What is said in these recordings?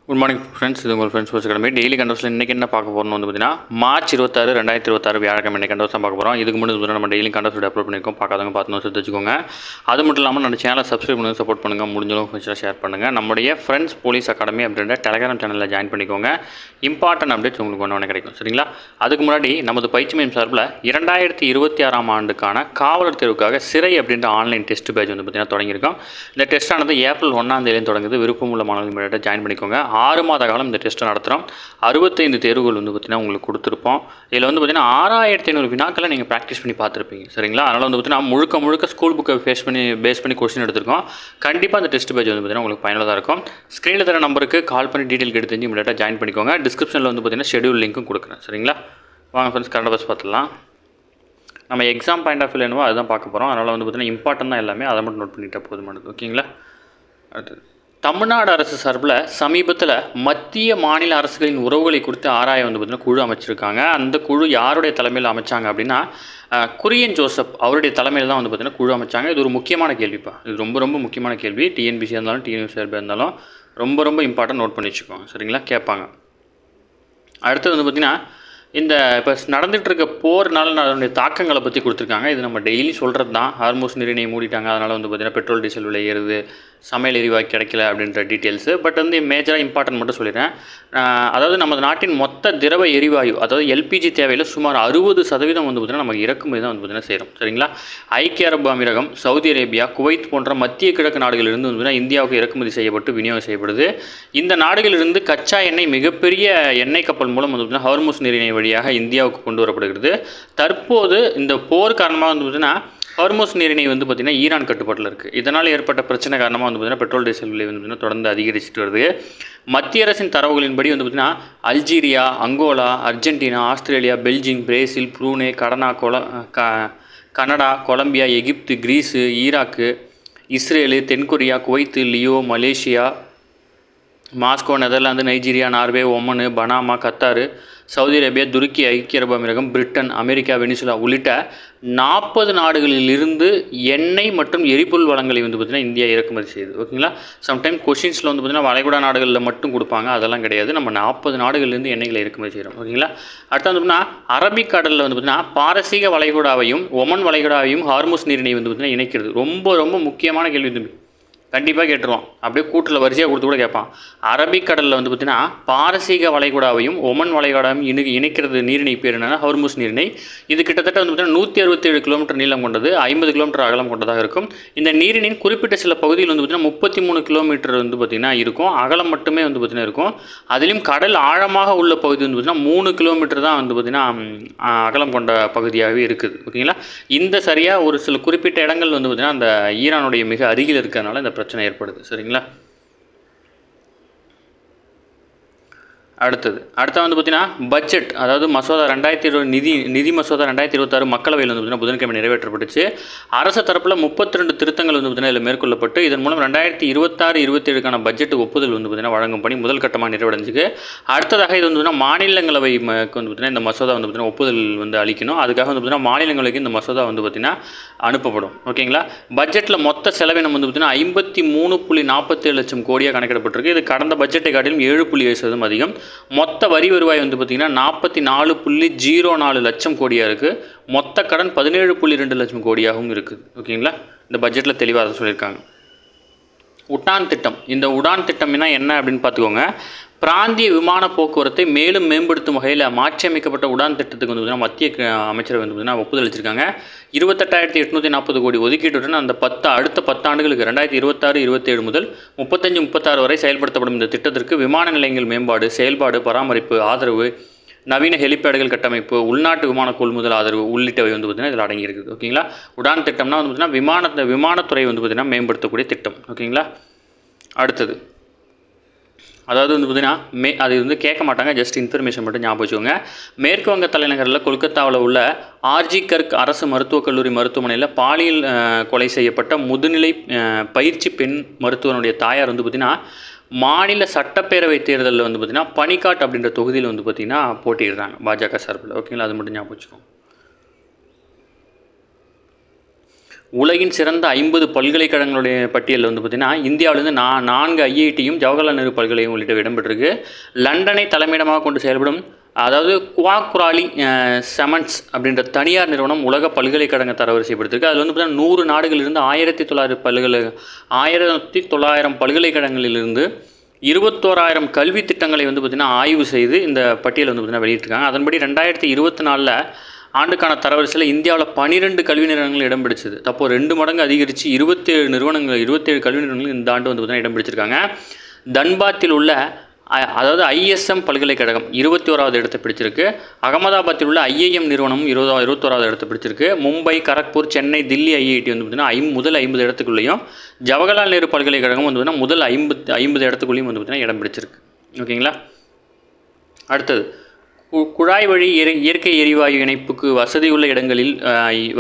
Good morning friends, இது உங்கள் friends sports academy. Daily கண்டோஸில் இன்றைக்கி என்ன பார்க்க போகிறோம்னு வந்து பார்த்தீங்கன்னா மார்ச் 26, 2026 வியாழக்கிழமை இன்றைக்கி கண்டோஸ் தான் பார்க்க போகிறோம். இதுக்கு முன்னாடி நம்ம டெய்லி கண்டோஸ் அப்லோட் பண்ணியிருக்கோம். பார்க்காதவங்க பார்த்து நோட்ஸ் வச்சுக்கோங்க. அது மட்டும் இல்லாமல் நம்ம சேனலை சப்ஸ்கிரைப் பண்ணுங்கள், சப்போர்ட் பண்ணுங்கள், முடிஞ்சளவு ஃப்ரெண்ட்ஸாக ஷேர் பண்ணுங்கள். நம்முடைய ஃப்ரெண்ட்ஸ் போலீஸ் அகாடமி அப்படின்ற டெலிகிராம் சேனலில் ஜாயின் பண்ணிக்கோங்க. இம்பார்ட்டன்ட் அப்டேட்ஸ் உங்களுக்கு ஒன்று கிடைக்கும். சரிங்களா? அதுக்கு முன்னாடி நமது பயிற்சி மையம் சார்பில் 2026ஆம் ஆண்டுக்கான காவலர் தேர்வுக்காக சிறை அப்படின்ற ஆன்லைன் டெஸ்ட் பேட்ச் வந்து பார்த்தீங்கன்னா தொடங்கியிருக்கோம். இந்த டெஸ்ட்டானது ஏப்ரல் 1ஆம் தேதியிலேருந்து தொடங்குது. விருப்பமுள்ள மாணவர்கள் ஜாயின் பண்ணிக்கோங்க. 6 மாத காலம் இந்த டெஸ்ட்டை நடத்துகிறோம். 65 தேர்வுகள் வந்து பார்த்திங்கன்னா உங்களுக்கு கொடுத்துருப்போம். இதில் வந்து பார்த்திங்கன்னா 6500 வினாக்களை நீங்கள் ப்ராக்டிஸ் பண்ணி பார்த்துருப்பீங்க. சரிங்களா? அதனால் வந்து பார்த்திங்கன்னா முழுக்க ஸ்கூல் புக்கை பேஸ் பண்ணி கொஸ்டின் எடுத்திருக்கோம். கண்டிப்பாக அந்த டெஸ்ட் பேஜ் வந்து பார்த்திங்கன்னா உங்களுக்கு பயனுள்ளதாக இருக்கும். ஸ்க்ரீனில் தர நம்பருக்கு கால் பண்ணி டீட்டெயில் எடுத்து இமீடியட்டாக ஜாயின் பண்ணிக்கோங்க. டிஸ்கிரிப்ஷனில் வந்து பார்த்திங்கன்னா ஷெடியூல் லிங்க்கும் கொடுக்குறேன். சரிங்களா? வாங்க ஃப்ரெண்ட்ஸ், கரண்ட் பஸ் பார்த்துடலாம். நம்ம எக்ஸாம் பாயிண்ட் ஆஃப் வியூ என்னவோ அதுதான் பார்க்க போகிறோம். அதனால் வந்து பார்த்திங்கன்னா இம்பார்ட்டன் தான் எல்லாமே, அதை மட்டும் நோட் பண்ணிட்டா போதுமானது. ஓகேங்களா? அடுத்தது, தமிழ்நாடு அரசு சார்பில் சமீபத்தில் மத்திய மாநில அரசுகளின் உறவுகளை குறித்து ஆராய வந்து பார்த்திங்கன்னா குழு அமைச்சிருக்காங்க. அந்த குழு யாருடைய தலைமையில் அமைச்சாங்க அப்படின்னா குரியன் ஜோசப் அவருடைய தலைமையில் தான் வந்து பார்த்திங்கன்னா குழு அமைச்சாங்க. இது ஒரு முக்கியமான கேள்விப்பா. இது ரொம்ப முக்கியமான கேள்வி. டிஎன்பிசியாக இருந்தாலும் டிஎன்யூசிஆர்பியாக இருந்தாலும் ரொம்ப இம்பார்ட்டன்ட் நோட் பண்ணி வச்சுக்கோங்க. சரிங்களா? கேட்பாங்க. அடுத்தது வந்து பார்த்திங்கன்னா இந்த இப்போ நடந்துகிட்ருக்க போர்னால அதனுடைய தாக்கங்களை பற்றி கொடுத்துருக்காங்க. இது நம்ம டெய்லி சொல்கிறது தான். ஹார்மோஸ் நீரிணையை மூடிட்டாங்க, அதனால் வந்து பார்த்திங்கன்னா பெட்ரோல் டீசல் விலை ஏறுது, சமையல் எரிவாயு கிடைக்கல அப்படின்ற டீட்டெயில்ஸு. பட் வந்து மேஜராக இம்பார்ட்டன்ட் மட்டும் சொல்லிடுறேன். அதாவது நமது நாட்டின் மொத்த திரவ எரிவாயு, அதாவது எல்பிஜி தேவையில் சுமார் 60% வந்து பார்த்திங்கன்னா நம்ம இறக்குமதி தான் வந்து பார்த்திங்கன்னா செய்கிறோம். சரிங்களா? ஐக்கிய அரபு அமீரகம், சவுதி அரேபியா, குவைத் போன்ற மத்திய கிழக்கு நாடுகளிலிருந்து வந்து பார்த்திங்கன்னா இந்தியாவுக்கு இறக்குமதி செய்யப்பட்டு விநியோகம் செய்யப்படுது. இந்த நாடுகளிலிருந்து கச்சா எண்ணெய் மிகப்பெரிய எண்ணெய் கப்பல் மூலம் வந்து பார்த்திங்கன்னா ஹார்மோஸ் நீரிணை வழியாக இந்தியாவுக்கு கொண்டு வரப்படுகிறது. தற்போது இந்த போர் காரணமாக வந்து பார்த்திங்கன்னா ஹார்மோஸ் நீரிணை வந்து பார்த்திங்கன்னா ஈரான் கட்டுப்பாட்டில் இருக்குது. இதனால் ஏற்பட்ட பிரச்சனை காரணமாக வந்து பார்த்திங்கன்னா பெட்ரோல் டீசல் விலை வந்து பார்த்திங்கன்னா தொடர்ந்து அதிகரிச்சுட்டு வருது. மத்திய அரசின் தரவுகளின்படி வந்து பார்த்திங்கன்னா Algeria, Angola, Argentina, Australia, Belgium, Brazil, Brunei, Canada, Colombia, Egypt, Greece, Iraq, Israel, தென்கொரியா, குவைத்து, லியோ, Malaysia, Moscow, Netherlands, Nigeria, Norway, Oman, Panama, Qatar, Saudi Arabia, துருக்கி, ஐக்கிய அரபு அமீரகம், பிரிட்டன், அமெரிக்கா, வெனிசுலா உள்ளிட்ட 40 நாடுகளிலிருந்து எண்ணெய் மற்றும் எரிபொருள் வளங்களை வந்து பார்த்திங்கன்னா இந்தியா இறக்குமதி செய்யுது. ஓகேங்களா? சம்டைம் கொஷின்ஸில் வந்து பார்த்திங்கன்னா வளைகுடா நாடுகளில் மட்டும் கொடுப்பாங்க. அதெல்லாம் கிடையாது. நம்ம 40 நாடுகள்லேருந்து எண்ணெய்களை இறக்குமதி செய்கிறோம். ஓகேங்களா? அடுத்து வந்து பார்த்திங்கன்னா அரபிக்கடலில் வந்து பார்த்திங்கன்னா பாரசீக வளைகுடாவையும் ஒமன் வளைகுடாவையும் ஹார்மோஸ் நீரிணை வந்து பார்த்திங்கன்னா இணைக்கிறது. ரொம்ப முக்கியமான கேள்வி தம்பி, கண்டிப்பாக கேட்டுருவான். அப்படியே கூட்டில் வரிசையாக கொடுத்து கூட கேட்பான். அரபிக்கடலில் வந்து பார்த்திங்கன்னா பாரசீக வளைகுடாவையும் ஒமன் வளைகுடாவையும் இணைக்கிறது நீரிணை பேர் என்னென்னா ஹார்மோஸ் நீரிணை. இது கிட்டத்தட்ட வந்து பார்த்திங்கன்னா 167 கிலோமீட்டர் நீளம் கொண்டது, 50 கிலோமீட்டர் அகலம் கொண்டதாக இருக்கும். இந்த நீரிணின் குறிப்பிட்ட சில பகுதியில் வந்து பார்த்திங்கன்னா 33 கிலோமீட்டர் வந்து பார்த்திங்கன்னா இருக்கும். அகலம் மட்டுமே வந்து பார்த்திங்கன்னா இருக்கும். அதிலும் கடல் ஆழமாக உள்ள பகுதி வந்து பார்த்திங்கன்னா 3 கிலோமீட்டர் தான் வந்து பார்த்திங்கன்னா அகலம் கொண்ட பகுதியாகவே இருக்குது. ஓகேங்களா? இந்த சரியாக ஒரு சில குறிப்பிட்ட இடங்கள் வந்து பார்த்திங்கன்னா அந்த ஈரானுடைய மிக அருகில் இருக்கிறதுனால இந்த பிரச்சனை ஏற்படுது. சரிங்களா? அடுத்து வந்து பார்த்தீங்கன்னா பட்ஜெட், அதாவது மசோதா 2020 நிதி மசோதா 2026 மக்களவையில் வந்து பார்த்தீங்கன்னா புதன்கிழமை நிறைவேற்றப்பட்டுச்சு. அரசு தரப்பில் 32 திருத்தங்கள் வந்து பார்த்தீங்கன்னா இதில் மேற்கொள்ளப்பட்டு இதன் மூலம் 2026-27க்கான பட்ஜெட் ஒப்புதல் வந்து பார்த்தீங்கன்னா வழங்கும் பணி முதல் கட்டமாக நிறைவடைஞ்சிருக்கு. அடுத்ததாக இது வந்து பார்த்தீங்கன்னா மாநிலங்களவைக்கு வந்து பார்த்தீங்கன்னா இந்த மசோதா வந்து பார்த்தீங்கன்னா ஒப்புதல் வந்து அளிக்கணும். அதுக்காக வந்து பார்த்தீங்கன்னா மாநிலங்களவைக்கு இந்த மசோதா வந்து பார்த்தீங்கன்னா அனுப்பப்படும். ஓகேங்களா? பட்ஜெட்டில் மொத்த செலவினம் வந்து பார்த்தீங்கன்னா 53.47 லட்சம் கோடியாக கணக்கிடப்பட்டிருக்கு. இது கடந்த பட்ஜெட்டை காட்டிலும் 7.7% அதிகம். மொத்த வரி வருவாய் வந்து பார்த்திங்கன்னா 44.04 லட்சம் கோடியாக இருக்குது. மொத்த கடன் 17.2 லட்சம் கோடியாகவும் இருக்குது. ஓகேங்களா? இந்த பட்ஜெட்டில் தெளிவாக அதை சொல்லியிருக்காங்க. உடான் திட்டம், இந்த உடான் திட்டம்னா என்ன அப்படின்னு பார்த்துக்கோங்க. பிராந்திய விமான போக்குவரத்தை மேலும் மேம்படுத்தும் வகையில் மாற்றியமைக்கப்பட்ட உடான் திட்டத்துக்கு வந்து மத்திய அமைச்சரவை வந்து பார்த்திங்கன்னா ஒப்புதல் அளிச்சிருக்காங்க. 28,840 கோடி ஒதுக்கீட்டுடன் அந்த அடுத்த 10 ஆண்டுகளுக்கு 2026-27 முதல் 35-36 வரை செயல்படுத்தப்படும் இந்த திட்டத்திற்கு விமான நிலையங்கள் மேம்பாடு, செயல்பாடு, பராமரிப்பு, ஆதரவு, நவீன ஹெலிபேடுகள் கட்டமைப்பு, உள்நாட்டு விமான கொள்முதல் ஆதரவு உள்ளிட்டவை வந்து பார்த்திங்கன்னா இதில் அடங்கியிருக்குது. ஓகேங்களா? உடான் திட்டம்னா வந்து பார்த்திங்கன்னா விமானத்துறை வந்து பார்த்திங்கன்னா மேம்படுத்தக்கூடிய திட்டம். ஓகேங்களா? அடுத்தது, அதாவது வந்து பார்த்திங்கன்னா அது வந்து கேட்க மாட்டாங்க, ஜஸ்ட் இன்ஃபர்மேஷன் மட்டும் ஞாபகம் வச்சுக்கோங்க. மேற்கு வங்க தலைநகரில் கொல்கத்தாவில் உள்ள ஆர்ஜி கர்க் அரசு மருத்துவக் கல்லூரி மருத்துவமனையில் பாலியல் கொலை செய்யப்பட்ட முதுநிலை பயிற்சி பெண் மருத்துவனுடைய தாயார் வந்து பார்த்திங்கன்னா மாநில சட்டப்பேரவை தேர்தலில் வந்து பார்த்திங்கன்னா பனிக்காட் அப்படின்ற தொகுதியில் வந்து பார்த்திங்கன்னா போட்டியிடுறாங்க பாஜக சார்பில். ஓகேங்களா? அது மட்டும் ஞாபகம் வச்சுக்கோங்க. உலகின் சிறந்த 50 பல்கலைக்கழகங்களுடைய பட்டியலில் வந்து பார்த்திங்கன்னா இந்தியாவிலேருந்து 4 ஐஐடியும் ஜவஹர்லால் நேரு பல்கலைக்கழகம் உள்ளிட்ட இடம்பெற்றிருக்கு. லண்டனை தலைமையிடமாக கொண்டு செயல்படும் அதாவது குவாக்ராலி செமன்ஸ் அப்படின்ற தனியார் நிறுவனம் உலக பல்கலைக்கழக தரவரிசைப்படுத்திருக்கு. அதில் வந்து பார்த்தீங்கன்னா 100 நாடுகளிலிருந்து 1900 பல்கலைக்கழகங்களிலிருந்து 21,000 கல்வி திட்டங்களை வந்து பார்த்திங்கன்னா ஆய்வு செய்து இந்த பட்டியலை வந்து பார்த்திங்கன்னா வெளியிட்டிருக்காங்க. அதன்படி 2024 ஆண்டுக்கான தரவரிசையில் இந்தியாவில் 12 கல்வி நிறுவனங்கள் இடம் பிடிச்சது. அப்போது 2 மடங்கு அதிகரித்து 27 கல்வி நிறுவனங்கள் இந்த ஆண்டு வந்து பார்த்திங்கன்னா இடம் பிடிச்சிருக்காங்க. தன்பாத்தில் உள்ள அதாவது ISM பல்கலைக்கழகம் 21வது இடத்தை பிடிச்சிருக்கு. அகமதாபாத்தில் உள்ள IIM நிறுவனமும் 21வது இடத்தை பிடிச்சிருக்கு. மும்பை, கரக்பூர், சென்னை, தில்லி IIT வந்து பார்த்திங்கன்னா முதல் 50 இடத்துக்குள்ளேயும், ஜவஹர்லால் நேரு பல்கலைக்கழகம் வந்து பார்த்திங்கன்னா முதல் 50 இடத்துக்குள்ளேயும் வந்து பார்த்திங்கன்னா இடம் பிடிச்சிருக்கு. ஓகேங்களா. அடுத்தது குழாய் வழி இயற்கை எரிவாயு இணைப்புக்கு வசதியுள்ள இடங்களில்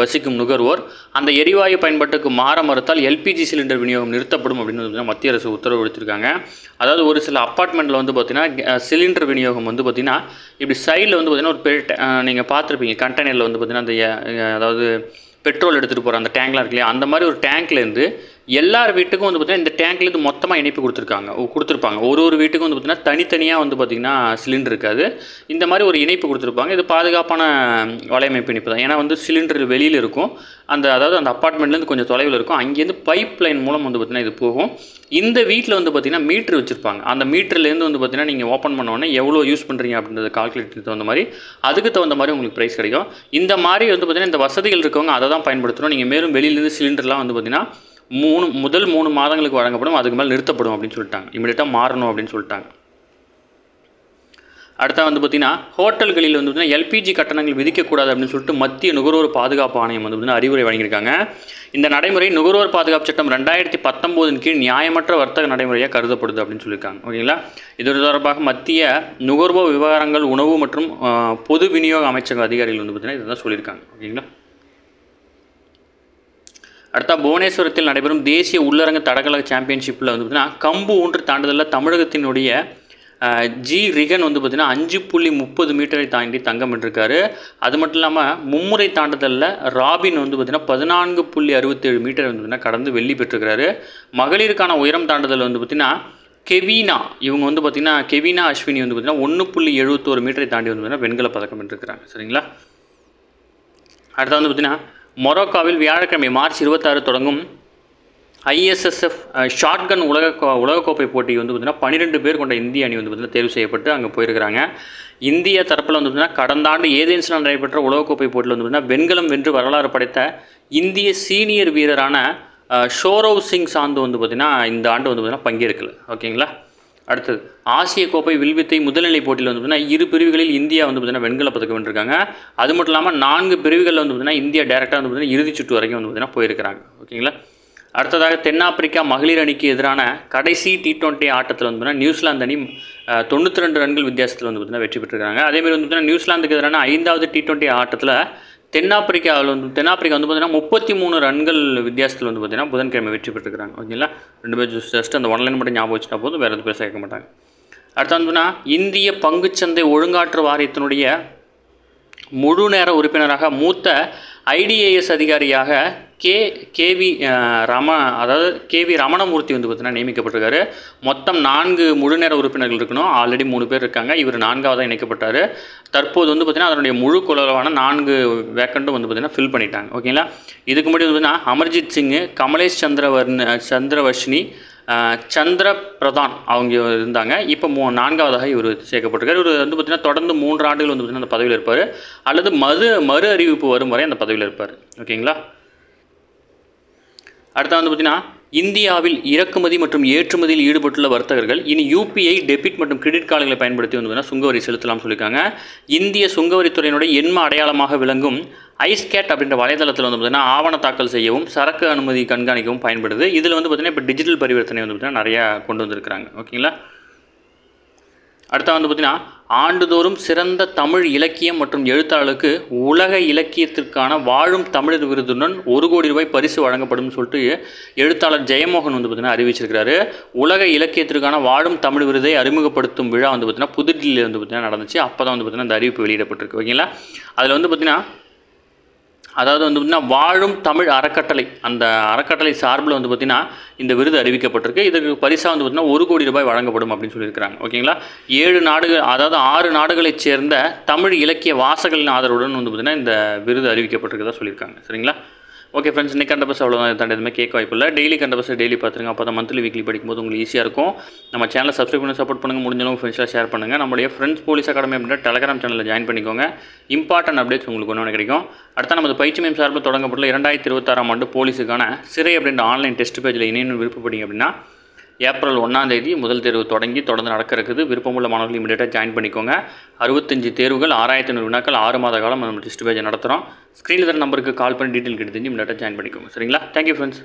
வசிக்கும் நுகர்வோர் அந்த எரிவாயு பயன்பாட்டுக்கு மாற மறுத்தால் LPG சிலிண்டர் விநியோகம் நிறுத்தப்படும் அப்படின்னு மத்திய அரசு உத்தரவு கொடுத்துருக்காங்க. அதாவது ஒரு சில அப்பார்ட்மெண்ட்டில் வந்து பார்த்திங்கன்னா சிலிண்டர் விநியோகம் வந்து பார்த்திங்கன்னா இப்படி சைடில் வந்து பார்த்திங்கன்னா ஒரு பெரிய நீங்கள் பார்த்துருப்பீங்க கண்டெய்னரில் வந்து பார்த்திங்கன்னா அந்த அதாவது பெட்ரோல் எடுத்துகிட்டு போகிற அந்த டேங்க்லாம் இருக்கு இல்லையா, அந்த மாதிரி ஒரு டேங்க்லேருந்து எல்லார் வீட்டுக்கும் வந்து பார்த்திங்கன்னா இந்த டேங்க்லேருந்து மொத்தமாக இணைப்பு கொடுத்துருப்பாங்க. ஒரு வீட்டுக்கும் வந்து பார்த்திங்கன்னா தனித்தனியாக வந்து பார்த்திங்கன்னா சிலிண்டர் இருக்காது. இந்த மாதிரி ஒரு இணைப்பு கொடுத்துருப்பாங்க. இது பாதுகாப்பான வலையமைப்பு இணைப்பு தான். ஏன்னா வந்து சிலிண்டர் வெளியில் இருக்கும், அதாவது அந்த அப்பார்ட்மெண்ட்லேருந்து கொஞ்சம் தொலைவில் இருக்கும். அங்கேருந்து பைப் லைன் மூலம் வந்து பார்த்திங்கன்னா இது போகும். இந்த வீட்டில் வந்து பார்த்திங்கன்னா மீட்ரு வச்சுருப்பாங்க. அந்த மீட்டர்லேருந்து வந்து பார்த்திங்கன்னா நீங்கள் ஓப்பன் பண்ணோன்னே எவ்வளோ யூஸ் பண்ணுறீங்க அப்படின்றத கால்குலேட்டுக்கு தகுந்த மாதிரி அதுக்கு தகுந்த மாதிரி உங்களுக்கு ப்ரைஸ் கிடைக்கும். இந்த மாதிரி வந்து பார்த்திங்கன்னா இந்த வசதிகள் இருக்கவங்க அதை தான் பயன்படுத்தணும். நீங்கள் மேலும் வெளியிலேருந்து சிலிண்டர்லாம் வந்து பார்த்திங்கன்னா முதல் 3 மாதங்களுக்கு வழங்கப்படும், அதுக்கு மேலே நிறுத்தப்படும் அப்படின்னு சொல்லிட்டாங்க. இமீடியட்டாக மாறணும் அப்படின்னு சொல்லிட்டாங்க. அடுத்த வந்து பார்த்திங்கன்னா ஹோட்டல்களில் வந்து பார்த்திங்கன்னா LPG கட்டணங்கள் விதிக்கக்கூடாது அப்படின்னு சொல்லிட்டு மத்திய நுகர்வோர் பாதுகாப்பு ஆணையம் வந்து பார்த்திங்கன்னா அறிவுரை வழங்கியிருக்காங்க. இந்த நடைமுறை நுகர்வோர் பாதுகாப்பு சட்டம் 2019 கீழ் நியாயமற்ற வர்த்தக நடைமுறையாக கருதப்படுது அப்படின்னு சொல்லியிருக்காங்க. ஓகேங்களா. இது தொடர்பாக மத்திய நுகர்வோர் விவகாரங்கள், உணவு மற்றும் பொது விநியோக அமைச்சக அதிகாரிகள் வந்து பார்த்திங்கன்னா இதை தான் சொல்லியிருக்காங்க. ஓகேங்களா. அடுத்த புவனேஸ்வரத்தில் நடைபெறும் தேசிய உள்ளரங்க தடகள சாம்பியன்ஷிப்பில் வந்து பார்த்திங்கன்னா கம்பு ஊன்று தாண்டுதலில் தமிழகத்தினுடைய ஜி ரிகன் வந்து பார்த்திங்கன்னா 5.30 மீட்டரை தாண்டி தங்கம் வென்றிருக்காரு. அது மட்டும் இல்லாமல் மும்முறை தாண்டுதலில் ராபின் வந்து பார்த்திங்கன்னா 14.67 மீட்டர் வந்து பார்த்திங்கன்னா கடந்து வெள்ளி பெற்றிருக்கிறாரு. மகளிருக்கான உயரம் தாண்டுதல் வந்து பார்த்திங்கன்னா கெவினா இவங்க வந்து பார்த்திங்கன்னா கெவினா அஸ்வினி வந்து பார்த்திங்கன்னா 1.71 மீட்டரை தாண்டி வந்து பார்த்திங்கன்னா வெண்கல பதக்கம் வென்றிருக்கிறாங்க. சரிங்களா. அடுத்த வந்து பார்த்திங்கன்னா மொரோக்காவில் வியாழக்கிழமை மார்ச் 26 தொடங்கும் ISSF ஷாட்கன் உலகக்கோப்பை போட்டி வந்து பார்த்திங்கன்னா 12 பேர் கொண்ட இந்திய அணி வந்து பார்த்திங்கன்னா தேர்வு செய்யப்பட்டு அங்கே போயிருக்கிறாங்க. இந்திய தரப்பில் வந்து பார்த்திங்கன்னா கடந்த ஆண்டு ஏதென்ஸில் நடைபெற்ற உலகக்கோப்பை போட்டியில் வந்து பார்த்திங்கன்னா வெண்கலம் வென்று வரலாறு படைத்த இந்திய சீனியர் வீரரான ஷோரவ் சிங் சாந்து வந்து பார்த்திங்கன்னா இந்த ஆண்டு வந்து பார்த்திங்கன்னா பங்கேற்கல. ஓகேங்களா. அடுத்தது ஆசிய கோப்பை வில்வித்தை முதல்நிலை போட்டியில் வந்து பார்த்திங்கன்னா 2 பிரிவுகளில் இந்தியா வந்து பார்த்திங்கன்னா வெண்கல பதக்கம் வென்றிருக்காங்க. அது மட்டும் இல்லாமல் 4 பிரிவுகளில் வந்து பார்த்திங்கன்னா இந்தியா டேரெக்டாக வந்து பார்த்திங்கன்னா இறுதிச் சுற்று வரைக்கும் வந்து பார்த்திங்கன்னா போயிருக்கிறாங்க. ஓகேங்களா. அடுத்ததாக தென்னாப்பிரிக்கா மகளிர் அணிக்கு எதிரான கடைசி T20 ஆட்டத்தில் வந்து பார்த்திங்கன்னா நியூசிலாந்து அணி 92 ரன்கள் வித்தியாசத்தில் வந்து பார்த்திங்கன்னா வெற்றி பெற்றிருக்காங்க. அதேமாதிரி வந்து பார்த்திங்கன்னா நியூசிலாந்துக்கு எதிரான 5வது T20 ஆட்டத்தில் தென்னாப்பிரிக்கா வந்து பார்த்திங்கன்னா 33 ரன்கள் வித்தியாசத்தில் வந்து பார்த்திங்கன்னா புதன்கிழமை வெற்றி பெற்றிருக்காங்க. ஓகேங்களா. 2 பேர் ஜஸ்ட் அந்த ஒன்லைன் மட்டும் ஞாபகம் வச்சுட்டா போதும், வேறு எதுவும் பேச கேட்க மாட்டாங்க. அடுத்து வந்து இந்திய பங்குச்சந்தை ஒழுங்காற்று வாரியத்தினுடைய முழு நேர உறுப்பினராக மூத்த IDAS அதிகாரியாக கேவி ரமணமூர்த்தி வந்து பார்த்திங்கன்னா நியமிக்கப்பட்டிருக்காரு. மொத்தம் 4 முழு நேர உறுப்பினர்கள் இருக்கணும். ஆல்ரெடி 3 பேர் இருக்காங்க. இவர் 4வதாக இணைக்கப்பட்டார். தற்போது வந்து பார்த்திங்கன்னா அதனுடைய முழு குழுவான 4 வேக்கண்ட்டும் வந்து பார்த்திங்கன்னா ஃபில் பண்ணிட்டாங்க. ஓகேங்களா. இதுக்கு முன்னாடி வந்து பார்த்திங்கன்னா அமர்ஜித் சிங், கமலேஷ் சந்திரவர்ஷினி, சந்திர பிரதான் அவங்க இருந்தாங்க. இப்போ 4வதாக இவர் சேர்க்கப்பட்டிருக்கார். இவர் வந்து பார்த்திங்கன்னா தொடர்ந்து 3 ஆண்டுகள் வந்து பார்த்திங்கன்னா அந்த பதவியில் இருப்பார், அல்லது மறு அறிவிப்பு வரும் வரை அந்த பதவியில் இருப்பார். ஓகேங்களா. அடுத்த வந்து பார்த்திங்கன்னா இந்தியாவில் இறக்குமதி மற்றும் ஏற்றுமதியில் ஈடுபட்டுள்ள வர்த்தகர்கள் இனி UPI டெபிட் மற்றும் கிரெடிட் கார்டுகளை பயன்படுத்தி வந்து பார்த்திங்கன்னா சுங்கவரி செலுத்தலாம் சொல்லியிருக்காங்க. இந்திய சுங்கவரித்துறையினுடைய எண்ம அடையாளமாக விளங்கும் ஐஸ்கேட் அப்படின்ற வலைதளத்தில் வந்து பார்த்திங்கன்னா ஆவண தாக்கல் செய்யவும் சரக்கு அனுமதி கண்காணிக்கவும் பயன்படுது. இதில் வந்து பார்த்திங்கன்னா இப்போ டிஜிட்டல் பரிவர்த்தனை வந்து பார்த்திங்கன்னா நிறையா கொண்டு வந்திருக்கிறாங்க. ஓகேங்களா. அடுத்த வந்து பார்த்திங்கன்னா ஆண்டுதோறும் சிறந்த தமிழ் இலக்கியம் மற்றும் எழுத்தாளருக்கு உலக இலக்கியத்திற்கான வாழும் தமிழர் விருதுடன் 1 கோடி ரூபாய் பரிசு வழங்கப்படும் சொல்லிட்டு எழுத்தாளர் ஜெயமோகன் வந்து பார்த்திங்கன்னா அறிவிச்சிருக்கிறாரு. உலக இலக்கியத்திற்கான வாழும் தமிழ் விருதை அறிமுகப்படுத்தும் விழா வந்து பார்த்திங்கன்னா புதுடில்லியில் வந்து பார்த்திங்கன்னா நடந்துச்சு. அப்போ தான் வந்து பார்த்திங்கன்னா இந்த அறிவிப்பு வெளியிடப்பட்டிருக்கு. ஓகேங்களா. அதில் வந்து பார்த்திங்கன்னா அதாவது வந்து பார்த்திங்கன்னா வாழும் தமிழ் அறக்கட்டளை, அந்த அறக்கட்டளை சார்பில் வந்து பார்த்திங்கன்னா இந்த விருது அறிவிக்கப்பட்டிருக்கு. இதற்கு பரிசாக வந்து பார்த்திங்கன்னா 1 கோடி ரூபாய் வழங்கப்படும் அப்படின்னு சொல்லியிருக்கிறாங்க. ஓகேங்களா. 7 நாடுகள், அதாவது 6 நாடுகளைச் சேர்ந்த தமிழ் இலக்கிய வாசகர்களின் ஆதரவுடன் வந்து பார்த்திங்கன்னா இந்த விருது அறிவிக்கப்பட்டிருக்கதா சொல்லியிருக்காங்க. சரிங்களா. ஓகே ஃப்ரெண்ட்ஸ், இன்றைக்கி கண்ட பஸ் அவ்வளோதான். தாண்டி எதுவுமே கேட்க வாய்ப்பு இல்லை. டெய்லி கண்ட பஸ் டெய்லி பார்த்துருங்க. அப்போ தான் மந்த்லி வீக்லி படிக்கும்போது உங்களுக்கு ஈஸியாக இருக்கும். நம்ம சேனலை சப்ஸ்கிரைப் பண்ணி சப்போர்ட் பண்ணுங்கள். முடிஞ்சளவு ஃப்ரெண்ட்ஸாக ஷேர் பண்ணுங்கள். நம்மளுடைய ஃப்ரெண்ட்ஸ் போலீஸ் அகாடமி அப்படின்ற டெலகிராம் சேனலில் ஜாயின் பண்ணிக்கோங்க. இம்பார்ட்டன்ட் அப்டேட்ஸ் உங்களுக்கு ஒன்று கிடைக்கும். அடுத்த நமது பயிற்சி மையம் சார்பில் தொடங்கப்பட்டுள்ள 2026ஆம் ஆண்டு போலீஸுக்கான சிறை அப்படின்ற ஆன்லைன் டெஸ்ட் பேஜில் இணையன்னு விருப்பப்பட்டீங்க அப்படின்னா ஏப்ரல் 1ஆம் தேதி முதல் தேர்வு தொடர்ந்து நடக்க இருக்குது. விருப்பமுள்ள மாணவர்கள் இமீடியட்டாக ஜாயின் பண்ணிக்கோங்க. 65 தேர்வுகள், 6500 வினாக்கள், 6 மாத காலம் நம்ம டெஸ்ட் பேஜை நடத்துகிறோம். ஸ்க்ரீனில் தர நம்பருக்கு கால் பண்ணி டீட்டெயில் கேட்டு தெரிஞ்சு இமீடியட்டாக ஜாயின் பண்ணிக்கோங்க. சரிங்களா. Thank you friends.